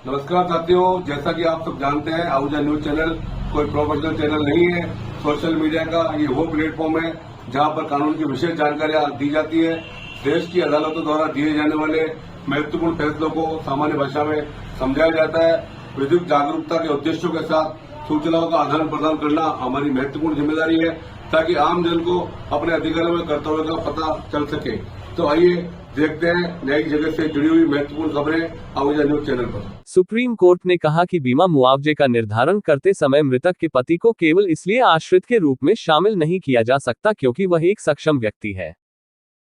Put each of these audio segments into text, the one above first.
नमस्कार साथियों, जैसा कि आप सब जानते हैं आहूजा न्यूज चैनल कोई प्रोफेशनल चैनल नहीं है। सोशल मीडिया का ये वो प्लेटफॉर्म है जहां पर कानून की विशेष जानकारियां दी जाती है। देश की अदालतों द्वारा दिए जाने वाले महत्वपूर्ण फैसलों को सामान्य भाषा में समझाया जाता है। विधिक जागरूकता के उद्देश्यों के साथ सूचनाओं का आदान प्रदान करना हमारी महत्वपूर्ण जिम्मेदारी है ताकि आम जन को अपने अधिकारों में कर्तव्यों का पता चल सके। तो आइए देखते हैं न्यायिक जगत से जुड़ी हुई महत्वपूर्ण खबरें आहूजा न्यूज चैनल पर। सुप्रीम कोर्ट ने कहा कि बीमा मुआवजे का निर्धारण करते समय मृतक के पति को केवल इसलिए आश्रित के रूप में शामिल नहीं किया जा सकता क्योंकि वह एक सक्षम व्यक्ति है।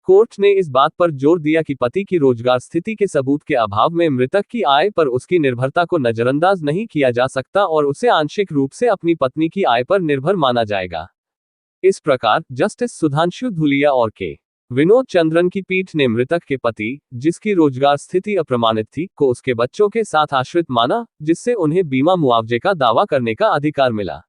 कोर्ट ने इस बात पर जोर दिया कि पति की रोजगार स्थिति के सबूत के अभाव में मृतक की आय पर उसकी निर्भरता को नजरअंदाज नहीं किया जा सकता और उसे आंशिक रूप से अपनी पत्नी की आय पर निर्भर माना जाएगा। इस प्रकार जस्टिस सुधांशु धुलिया और के विनोद चंद्रन की पीठ ने मृतक के पति, जिसकी रोजगार स्थिति अप्रमाणित थी, को उसके बच्चों के साथ आश्रित माना, जिससे उन्हें बीमा मुआवजे का दावा करने का अधिकार मिला।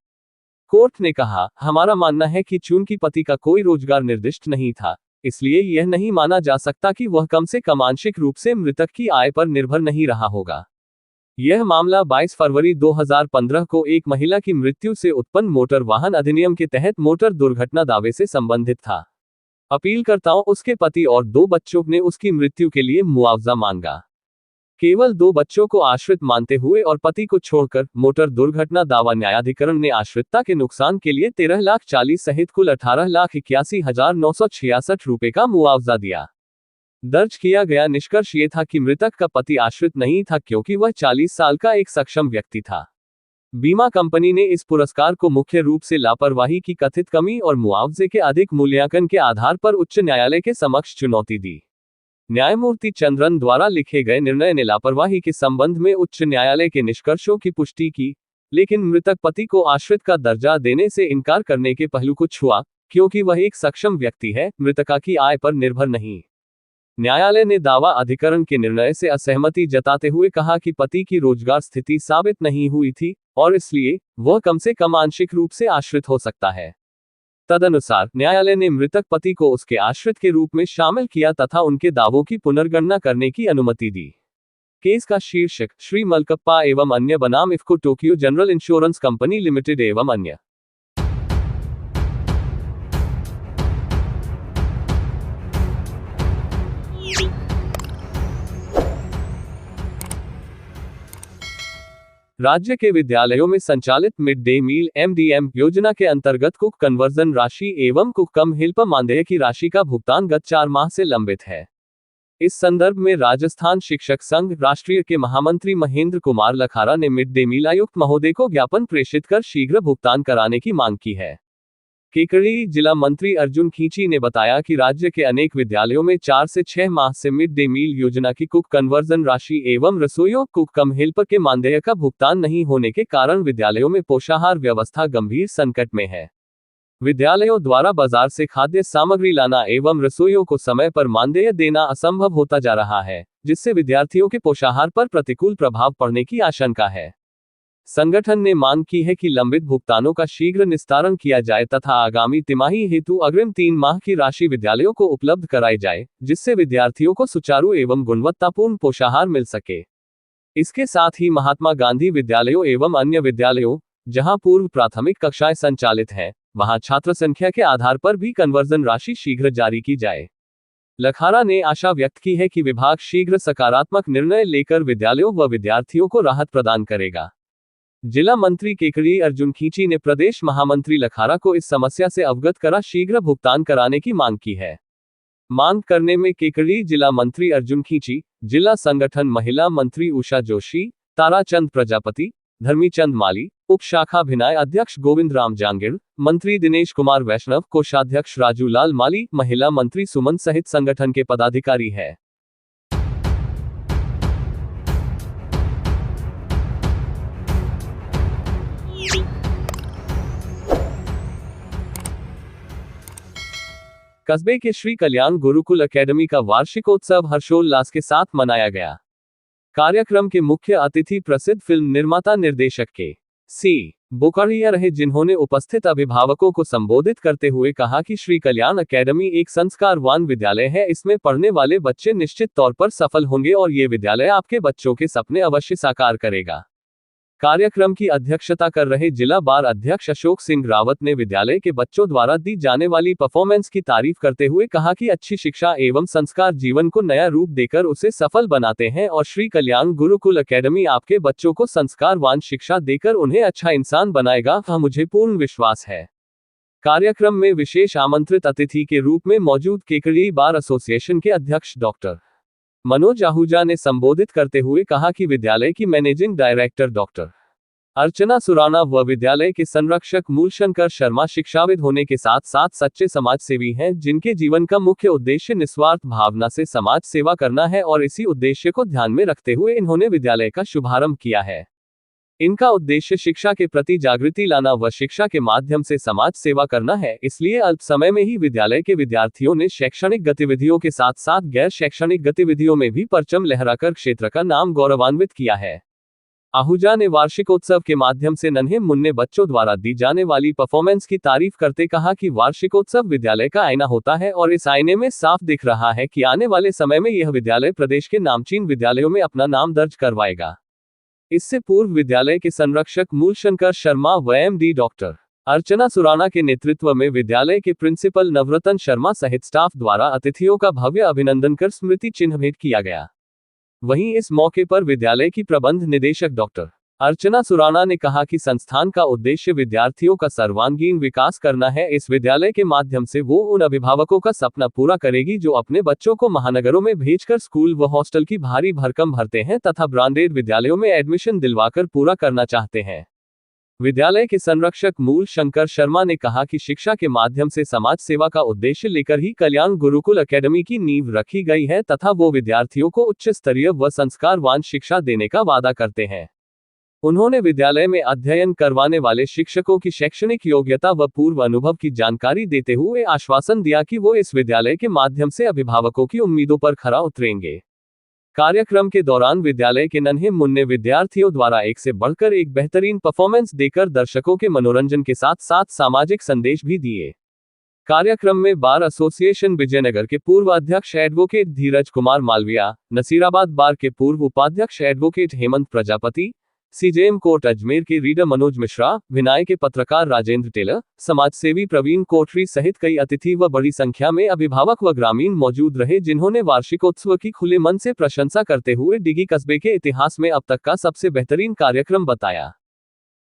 कोर्ट ने कहा, हमारा मानना है कि चूंकि पति का कोई रोजगार निर्दिष्ट नहीं था, इसलिए यह नहीं माना जा सकता कि वह कम से कम आंशिक रूप से मृतक की आय पर निर्भर नहीं रहा होगा। यह मामला 22 फरवरी 2015 को एक महिला की मृत्यु से उत्पन्न मोटर वाहन अधिनियम के तहत मोटर दुर्घटना दावे से संबंधित था। अपीलकर्ताओं, उसके पति और 2 बच्चों ने उसकी मृत्यु के लिए मुआवजा मांगा। केवल 2 बच्चों को आश्रित मानते हुए और पति को छोड़कर मोटर दुर्घटना दावा न्यायाधिकरण ने आश्रितता के नुकसान के लिए 13,40,000 सहित कुल 18,81,966 रुपए का मुआवजा दिया। दर्ज किया गया निष्कर्ष ये था कि मृतक का पति आश्रित नहीं था क्योंकि वह 40 साल का एक सक्षम व्यक्ति था। बीमा कंपनी ने इस पुरस्कार को मुख्य रूप से लापरवाही की कथित कमी और मुआवजे के अधिक मूल्यांकन के आधार पर उच्च न्यायालय के समक्ष चुनौती दी। न्यायमूर्ति चंद्रन द्वारा लिखे गए निर्णय ने लापरवाही के संबंध में उच्च न्यायालय के निष्कर्षों की पुष्टि की, लेकिन मृतक पति को आश्रित का दर्जा देने से इनकार करने के पहलू को छुआ, क्योंकि वह एक सक्षम व्यक्ति है, मृतका की आय पर निर्भर नहीं। न्यायालय ने दावा अधिकरण के निर्णय से असहमति जताते हुए कहा कि पति की रोजगार स्थिति साबित नहीं हुई थी और इसलिए वह कम से कम आंशिक रूप से आश्रित हो सकता है। तदनुसार न्यायालय ने मृतक पति को उसके आश्रित के रूप में शामिल किया तथा उनके दावों की पुनर्गणना करने की अनुमति दी। केस का शीर्षक श्री मलकप्पा एवं अन्य बनाम IFFCO Tokyo general insurance company limited एवं अन्य। राज्य के विद्यालयों में संचालित मिड डे मील (MDM) योजना के अंतर्गत कुक कन्वर्जन राशि एवं कुक कम हेल्प मानदेय की राशि का भुगतान गत 4 माह से लंबित है। इस संदर्भ में राजस्थान शिक्षक संघ राष्ट्रीय के महामंत्री महेंद्र कुमार लखारा ने मिड डे मील आयुक्त महोदय को ज्ञापन प्रेषित कर शीघ्र भुगतान कराने की मांग की है। केकड़ी जिला मंत्री अर्जुन खींची ने बताया कि राज्य के अनेक विद्यालयों में 4 से 6 माह से मिड डे मील योजना की कुक कन्वर्जन राशि एवं रसोइयों कुक कम हेल्पर के मानदेय का भुगतान नहीं होने के कारण विद्यालयों में पोषाहार व्यवस्था गंभीर संकट में है। विद्यालयों द्वारा बाजार से खाद्य सामग्री लाना एवं रसोइयों को समय पर मानदेय देना असंभव होता जा रहा है, जिससे विद्यार्थियों के पोषाहार पर प्रतिकूल प्रभाव पड़ने की आशंका है। संगठन ने मांग की है कि लंबित भुगतानों का शीघ्र निस्तारण किया जाए तथा आगामी तिमाही हेतु अग्रिम 3 माह की राशि विद्यालयों को उपलब्ध कराई जाए, जिससे विद्यार्थियों को सुचारू एवं गुणवत्तापूर्ण पोषाहार मिल सके। इसके साथ ही महात्मा गांधी विद्यालयों एवं अन्य विद्यालयों, जहां पूर्व प्राथमिक कक्षाएं संचालित हैं, वहां छात्र संख्या के आधार पर भी कन्वर्जन राशि शीघ्र जारी की जाए। लखारा ने आशा व्यक्त की है कि विभाग शीघ्र सकारात्मक निर्णय लेकर विद्यालयों व विद्यार्थियों को राहत प्रदान करेगा। जिला मंत्री केकड़ी अर्जुन खींची ने प्रदेश महामंत्री लखारा को इस समस्या से अवगत करा शीघ्र भुगतान कराने की मांग की है। मांग करने में केकड़ी जिला मंत्री अर्जुन खींची, जिला संगठन महिला मंत्री उषा जोशी, ताराचंद प्रजापति, धर्मीचंद माली, उप शाखा भिनाय अध्यक्ष गोविंद राम जांगिड़, मंत्री दिनेश कुमार वैष्णव, कोषाध्यक्ष राजू लाल माली, महिला मंत्री सुमन सहित संगठन के पदाधिकारी है। कस्बे के श्री कल्याण गुरुकुल एकेडमी का वार्षिकोत्सव हर्षोल्लास के साथ मनाया गया। कार्यक्रम के मुख्य अतिथि प्रसिद्ध फिल्म निर्माता निर्देशक के सी बोकारिया रहे, जिन्होंने उपस्थित अभिभावकों को संबोधित करते हुए कहा कि श्री कल्याण अकेडमी एक संस्कारवान विद्यालय है। इसमें पढ़ने वाले बच्चे निश्चित तौर पर सफल होंगे और ये विद्यालय आपके बच्चों के सपने अवश्य साकार करेगा। कार्यक्रम की अध्यक्षता कर रहे जिला बार अध्यक्ष अशोक सिंह रावत ने विद्यालय के बच्चों द्वारा दी जाने वाली परफॉर्मेंस की तारीफ करते हुए कहा कि अच्छी शिक्षा एवं संस्कार जीवन को नया रूप देकर उसे सफल बनाते हैं और श्री कल्याण गुरुकुल अकेडमी आपके बच्चों को संस्कारवान शिक्षा देकर उन्हें अच्छा इंसान बनाएगा, मुझे पूर्ण विश्वास है। कार्यक्रम में विशेष आमंत्रित अतिथि के रूप में मौजूद केकड़ी बार एसोसिएशन के अध्यक्ष डॉक्टर मनोज आहूजा ने संबोधित करते हुए कहा कि विद्यालय की मैनेजिंग डायरेक्टर डॉक्टर अर्चना सुराना व विद्यालय के संरक्षक मूलशंकर शर्मा शिक्षाविद होने के साथ साथ सच्चे समाज सेवी हैं, जिनके जीवन का मुख्य उद्देश्य निस्वार्थ भावना से समाज सेवा करना है और इसी उद्देश्य को ध्यान में रखते हुए इन्होंने विद्यालय का शुभारंभ किया है। इनका उद्देश्य शिक्षा के प्रति जागृति लाना व शिक्षा के माध्यम से समाज सेवा करना है। इसलिए अल्प समय में ही विद्यालय के विद्यार्थियों ने शैक्षणिक गतिविधियों के साथ साथ गैर शैक्षणिक गतिविधियों में भी परचम लहराकर क्षेत्र का नाम गौरवान्वित किया है। आहूजा ने वार्षिकोत्सव के माध्यम से नन्हे मुन्ने बच्चों द्वारा दी जाने वाली परफॉर्मेंस की तारीफ करते कहा कि वार्षिकोत्सव विद्यालय का आईना होता है और इस आईने में साफ दिख रहा है कि आने वाले समय में यह विद्यालय प्रदेश के नामचीन विद्यालयों में अपना नाम दर्ज करवाएगा। इससे पूर्व विद्यालय के संरक्षक मूलशंकर शर्मा व एमडी डॉक्टर अर्चना सुराना के नेतृत्व में विद्यालय के प्रिंसिपल नवरतन शर्मा सहित स्टाफ द्वारा अतिथियों का भव्य अभिनंदन कर स्मृति चिन्ह भेंट किया गया। वहीं इस मौके पर विद्यालय की प्रबंध निदेशक डॉक्टर अर्चना सुराना ने कहा कि संस्थान का उद्देश्य विद्यार्थियों का सर्वांगीण विकास करना है। इस विद्यालय के माध्यम से वो उन अभिभावकों का सपना पूरा करेगी जो अपने बच्चों को महानगरों में भेजकर स्कूल व हॉस्टल की भारी भरकम भरते हैं तथा ब्रांडेड विद्यालयों में एडमिशन दिलवाकर पूरा करना चाहते हैं। विद्यालय के संरक्षक मूल शंकर शर्मा ने कहा कि शिक्षा के माध्यम से समाज सेवा का उद्देश्य लेकर ही कल्याण गुरुकुल अकेडमी की नींव रखी गई है तथा वो विद्यार्थियों को उच्च स्तरीय व संस्कारवान शिक्षा देने का वादा करते हैं। उन्होंने विद्यालय में अध्ययन करवाने वाले शिक्षकों की शैक्षणिक योग्यता व पूर्व अनुभव की जानकारी देते हुए आश्वासन दिया कि वो इस विद्यालय के माध्यम से अभिभावकों की उम्मीदों पर खरा उतरेंगे। कार्यक्रम के दौरान विद्यालय के नन्हे मुन्ने विद्यार्थियों द्वारा एक से बढ़कर एक बेहतरीन परफॉर्मेंस देकर दर्शकों के मनोरंजन के साथ साथ सामाजिक संदेश भी दिए। कार्यक्रम में बार एसोसिएशन विजयनगर के पूर्व अध्यक्ष एडवोकेट धीरज कुमार मालविया, नसीराबाद बार के पूर्व उपाध्यक्ष advocate Hemant Prajapati, CJM court Ajmer के रीडर मनोज मिश्रा, विनाय के पत्रकार राजेंद्र टेलर, समाजसेवी प्रवीण कोठरी सहित कई अतिथि व बड़ी संख्या में अभिभावक व ग्रामीण मौजूद रहे, जिन्होंने वार्षिकोत्सव की खुले मन से प्रशंसा करते हुए डिगी कस्बे के इतिहास में अब तक का सबसे बेहतरीन कार्यक्रम बताया।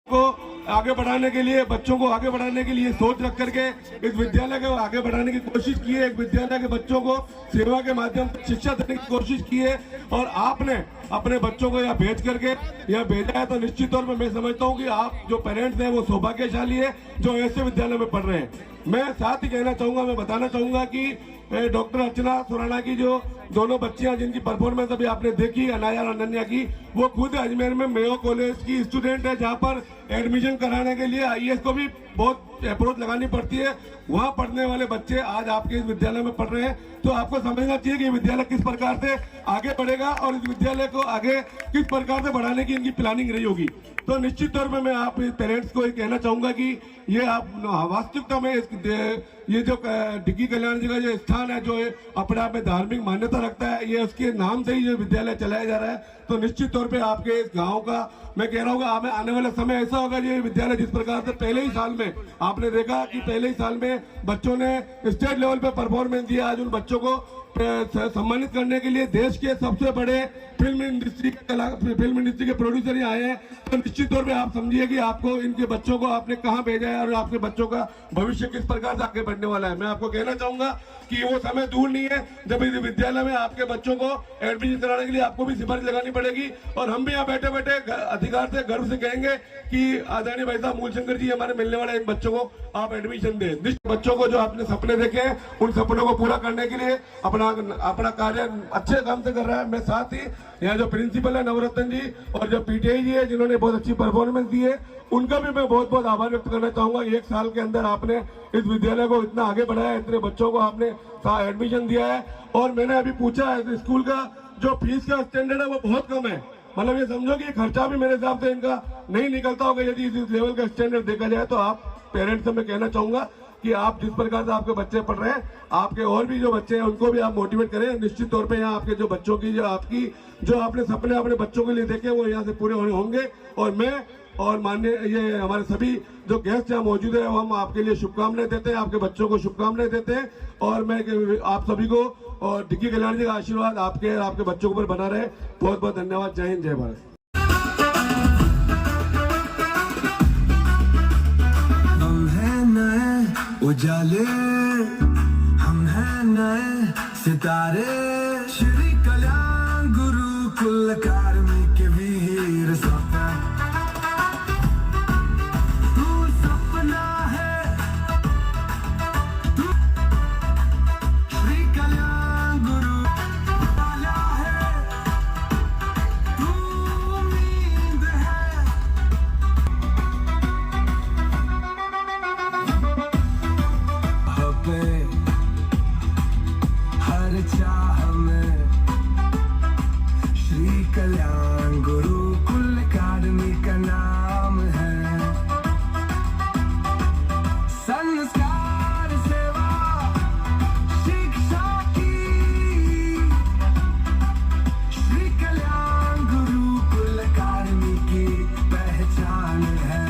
को आगे बढ़ाने के लिए, बच्चों को आगे बढ़ाने के लिए सोच रख करके इस विद्यालय को आगे बढ़ाने की कोशिश की है। एक विद्यालय के बच्चों को सेवा के माध्यम से शिक्षा देने की कोशिश की है और आपने अपने बच्चों को यहाँ भेज करके यहाँ भेजा है, तो निश्चित तौर पर मैं समझता हूँ कि आप जो पेरेंट्स हैं वो सौभाग्यशाली है जो ऐसे विद्यालय में पढ़ रहे हैं। मैं साथ ही कहना चाहूंगा, मैं बताना चाहूंगा कि डॉक्टर अर्चना सुराना की जो दोनों बच्चियां जिनकी परफॉर्मेंस अभी आपने देखी, अनाया और अनन्या की, वो खुद अजमेर में मेयो कॉलेज की स्टूडेंट है, जहां पर एडमिशन कराने के लिए आईएएस को भी बहुत अप्रोच लगानी पड़ती है। वहां पढ़ने वाले बच्चे आज आपके इस विद्यालय में पढ़ रहे हैं, तो आपको समझना चाहिए कि विद्यालय किस प्रकार से आगे बढ़ेगा और इस विद्यालय को आगे किस प्रकार से बढ़ाने की इनकी प्लानिंग रही होगी। तो निश्चित तौर पर मैं आप पेरेंट्स को कहना चाहूंगा कि ये आप वास्तविकता में ये जो डिग्गी कल्याण जी का जो स्थान है, जो अपने आप में धार्मिक मान्यता रखता है, ये उसके नाम से ही जो विद्यालय चलाया जा रहा है, तो निश्चित तौर पे आपके इस गांव का मैं कह रहा हूँ आने वाला समय ऐसा होगा, ये विद्यालय जिस प्रकार से पहले ही साल में आपने देखा कि पहले ही साल में बच्चों ने स्टेट लेवल पे परफॉर्मेंस दिया, आज उन बच्चों को सम्मानित करने के लिए देश के सबसे बड़े फिल्म इंडस्ट्री के प्रोड्यूसर ही आए हैं। तो निश्चित तौर पे आप समझिए कि आपको इनके बच्चों को आपने कहां भेजा है और आपके बच्चों का भविष्य किस प्रकार से आगे बढ़ने वाला है। मैं आपको कहना चाहूंगा कि वो समय दूर नहीं है जब इस विद्यालय में आपके बच्चों को एडमिशन कराने के लिए आपको भी सिफारिश लगानी पड़ेगी, और हम भी यहाँ बैठे बैठे अधिकार से गर्व से कहेंगे कि आदरणीय भाई साहब मूलशंकर जी हमारे मिलने वाले इन बच्चों को आप एडमिशन दें। बच्चों को जो आपने सपने देखे हैं उन सपनों को पूरा करने के लिए अपना कार्य अच्छे काम से कर रहा है। मैं साथ ही यहाँ जो प्रिंसिपल है नवरत्न जी और जो पीटीआई जी है जिन्होंने बहुत अच्छी परफॉर्मेंस दी है, उनका भी मैं बहुत बहुत आभार व्यक्त करना चाहूंगा। एक साल के अंदर आपने इस विद्यालय को इतना आगे बढ़ाया, इतने बच्चों को आपने एडमिशन दिया है, और मैंने अभी पूछा है स्कूल का जो फीस का स्टैंडर्ड है वो बहुत कम है। मतलब ये समझो कि खर्चा भी मेरे हिसाब से इनका नहीं निकलता होगा, यदि इस लेवल का स्टैंडर्ड देखा जाए, तो आप पेरेंट्स से मैं कहना चाहूंगा कि आप जिस प्रकार से आपके बच्चे पढ़ रहे हैं, आपके और भी जो बच्चे हैं उनको भी आप मोटिवेट करें। निश्चित तौर पे यहाँ आपके जो बच्चों की जो आपने सपने अपने बच्चों के लिए देखे वो यहाँ से पूरे होंगे। और मैं और माननीय ये हमारे सभी जो गेस्ट यहाँ मौजूद है, हम आपके लिए शुभकामनाएं देते हैं, आपके बच्चों को शुभकामनाएं देते हैं। और मैं आप सभी को और डिक्की कल्याण जी का आशीर्वाद आपके और आपके बच्चों के ऊपर बना रहे। बहुत बहुत धन्यवाद। जय हिंद, जय भारत। उजाले हम हैं नए सितारे, श्री कल्याण गुरुकुल अकादमी के वीर सपना, तू सपना है, तू श्री कल्याण गुरु वाला है, तू उम्मीद है। हर चाह में श्री कल्याण गुरुकुल अकादमी का नाम है। संस्कार सेवा शिक्षा की श्री कल्याण गुरुकुल अकादमी की पहचान है।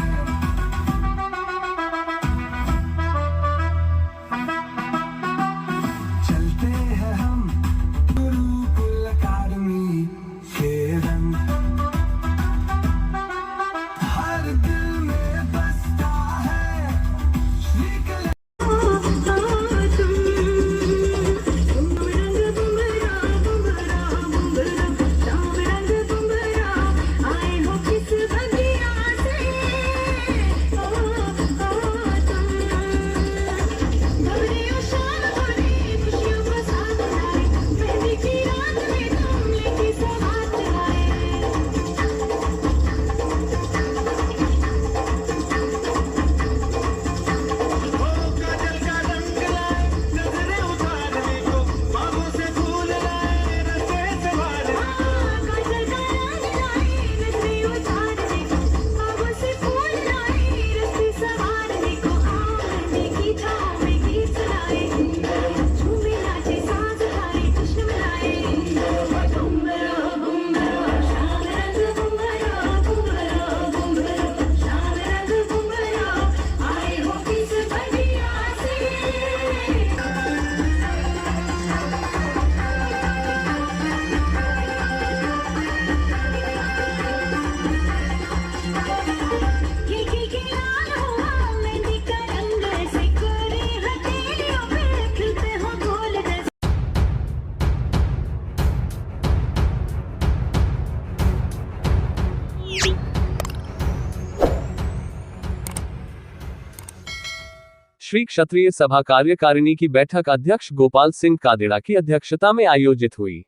श्री क्षत्रिय सभा कार्यकारिणी की बैठक अध्यक्ष गोपाल सिंह कादेड़ा की अध्यक्षता में आयोजित हुई।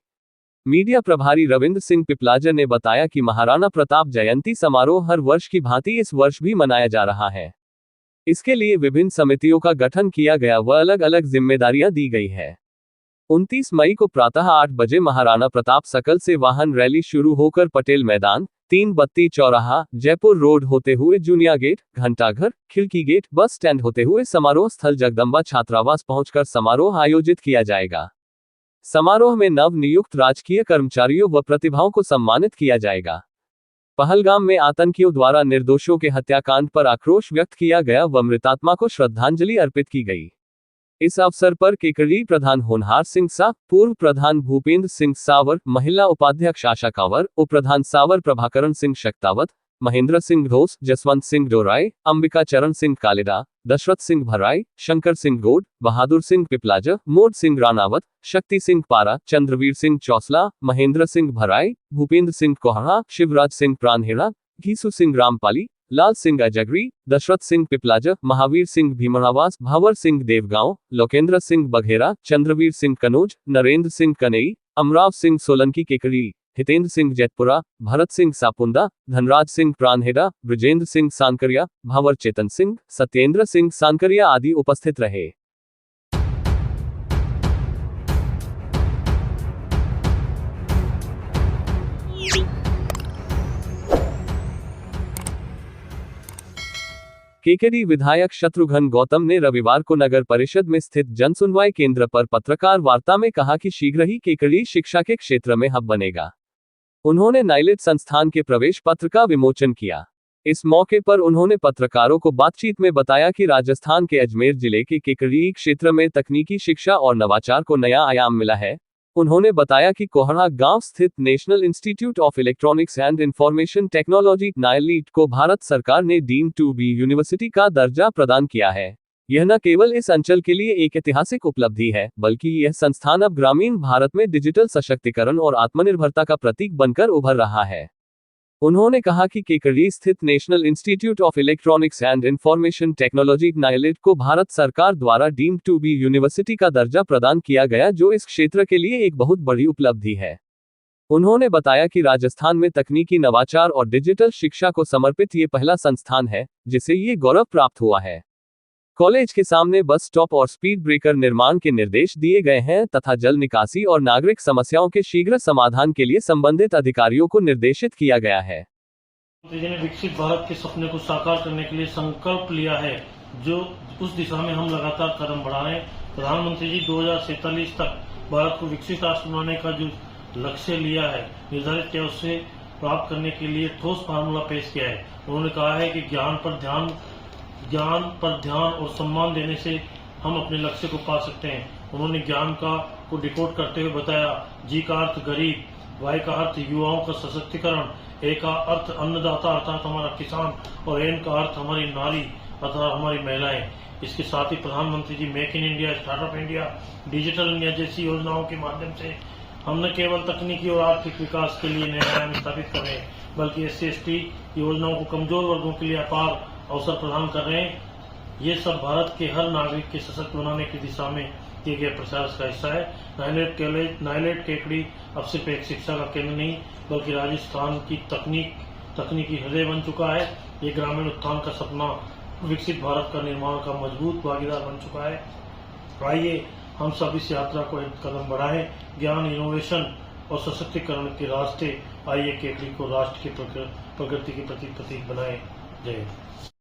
मीडिया प्रभारी रविंद्र सिंह पिपलाजर ने बताया कि महाराणा प्रताप जयंती समारोह हर वर्ष की भांति इस वर्ष भी मनाया जा रहा है। इसके लिए विभिन्न समितियों का गठन किया गया व अलग अलग जिम्मेदारियां दी गई है। 29 मई को प्रातः 8 बजे महाराणा प्रताप सर्कल से वाहन रैली शुरू होकर पटेल मैदान, 3 बत्ती चौराहा, जयपुर रोड होते हुए जूनिया गेट, घंटाघर, खिड़की गेट, बस स्टैंड होते हुए समारोह स्थल जगदम्बा छात्रावास पहुंचकर समारोह आयोजित किया जाएगा। समारोह में नव नियुक्त राजकीय कर्मचारियों व प्रतिभाओं को सम्मानित किया जाएगा। पहलगाम में आतंकियों द्वारा निर्दोषों के हत्याकांड पर आक्रोश व्यक्त किया गया व मृतात्मा को श्रद्धांजलि अर्पित की गई। इस अवसर पर केकड़ी प्रधान होनहार सिंह सा, पूर्व प्रधान भूपेंद्र सिंह सावर, महिला उपाध्यक्ष आशा कांवर, उप प्रधान सावर प्रभाकरण सिंह शक्तावत, महेंद्र सिंह घोष, जसवंत सिंह डोराय, अंबिका चरण सिंह कालेडा, दशरथ सिंह भराई, शंकर सिंह गोड, बहादुर सिंह पिपलाजर, मोद सिंह रानावत, शक्ति सिंह पारा, चंद्रवीर सिंह चौसला, महेंद्र सिंह भराई, भूपेंद्र सिंह कोहड़ा, शिवराज सिंह प्राणहेड़ा, घीसू सिंह रामपाली, लाल सिंह अजगरी, दशरथ सिंह पिपलाजर, महावीर सिंह भीमरावास, भावर सिंह देवगांव, लोकेंद्र सिंह बघेरा, चंद्रवीर सिंह कनौज, नरेंद्र सिंह कनई, अमराव सिंह सोलंकी केकड़ी, हितेंद्र सिंह जेतपुरा, भरत सिंह सापुंदा, धनराज सिंह प्राणहेड़ा, ब्रजेंद्र सिंह सानकरिया, भावर चेतन सिंह, सत्येंद्र सिंह सानकरिया आदि उपस्थित रहे। केकेडी विधायक शत्रुघ्न गौतम ने रविवार को नगर परिषद में स्थित जनसुनवाई केंद्र पर पत्रकार वार्ता में कहा कि शीघ्र ही केकेडी शिक्षा के क्षेत्र में हब बनेगा। उन्होंने नाइलेट संस्थान के प्रवेश पत्र का विमोचन किया। इस मौके पर उन्होंने पत्रकारों को बातचीत में बताया कि राजस्थान के अजमेर जिले के केकेडी क्षेत्र में तकनीकी शिक्षा और नवाचार को नया आयाम मिला है। उन्होंने बताया कि कोहड़ा गांव स्थित national institute of electronics and information technology NIELIT को भारत सरकार ने डीम्ड टू बी यूनिवर्सिटी का दर्जा प्रदान किया है। यह न केवल इस अंचल के लिए एक ऐतिहासिक उपलब्धि है, बल्कि यह संस्थान अब ग्रामीण भारत में डिजिटल सशक्तिकरण और आत्मनिर्भरता का प्रतीक बनकर उभर रहा है। उन्होंने कहा कि केकेडी स्थित national institute of electronics and information technology NIELIT को भारत सरकार द्वारा डीम्ड टू बी यूनिवर्सिटी का दर्जा प्रदान किया गया, जो इस क्षेत्र के लिए एक बहुत बड़ी उपलब्धि है। उन्होंने बताया कि राजस्थान में तकनीकी नवाचार और डिजिटल शिक्षा को समर्पित ये पहला संस्थान है जिसे ये गौरव प्राप्त हुआ है। कॉलेज के सामने बस स्टॉप और स्पीड ब्रेकर निर्माण के निर्देश दिए गए हैं तथा जल निकासी और नागरिक समस्याओं के शीघ्र समाधान के लिए संबंधित अधिकारियों को निर्देशित किया गया है। प्रधानमंत्री जी ने विकसित भारत के सपने को साकार करने के लिए संकल्प लिया है, जो उस दिशा में हम लगातार कदम बढ़ा रहे हैं। प्रधानमंत्री जी 2047 तक भारत को विकसित राष्ट्र बनाने का जो लक्ष्य लिया है, निर्धारित किया, उससे प्राप्त करने के लिए ठोस फार्मूला पेश किया है। उन्होंने कहा है कि ज्ञान पर ध्यान और सम्मान देने से हम अपने लक्ष्य को पा सकते हैं। उन्होंने ज्ञान को डिकोड करते हुए बताया, जी का अर्थ गरीब, वाई का अर्थ युवाओं का सशक्तिकरण, ए का अर्थ अन्नदाता अर्थात हमारा किसान और एन का अर्थ हमारी नारी अर्थात हमारी महिलाएं। इसके साथ ही प्रधानमंत्री ji make in India, startup India, digital India जैसी योजनाओं के माध्यम से हम न केवल तकनीकी और आर्थिक विकास के लिए नए आयाम स्थापित कर रहे हैं, बल्कि SC/ST योजनाओं को कमजोर वर्गों के लिए अपार अवसर प्रदान कर रहे हैं। ये सब भारत के हर नागरिक के सशक्त बनाने की दिशा में किए गए प्रयास का हिस्सा है। नाइलेट केकेडी अब सिर्फ एक शिक्षा का केंद्र नहीं, बल्कि राजस्थान की तकनीकी हृदय बन चुका है। ये ग्रामीण उत्थान का सपना, विकसित भारत का निर्माण का मजबूत भागीदार बन चुका है। आइए हम सब इस यात्रा को एक कदम बढ़ाएं। ज्ञान, इनोवेशन और सशक्तिकरण के रास्ते, आइए केकेडी को राष्ट्र की प्रगति के प्रतीक बनाएं। जय हिंद।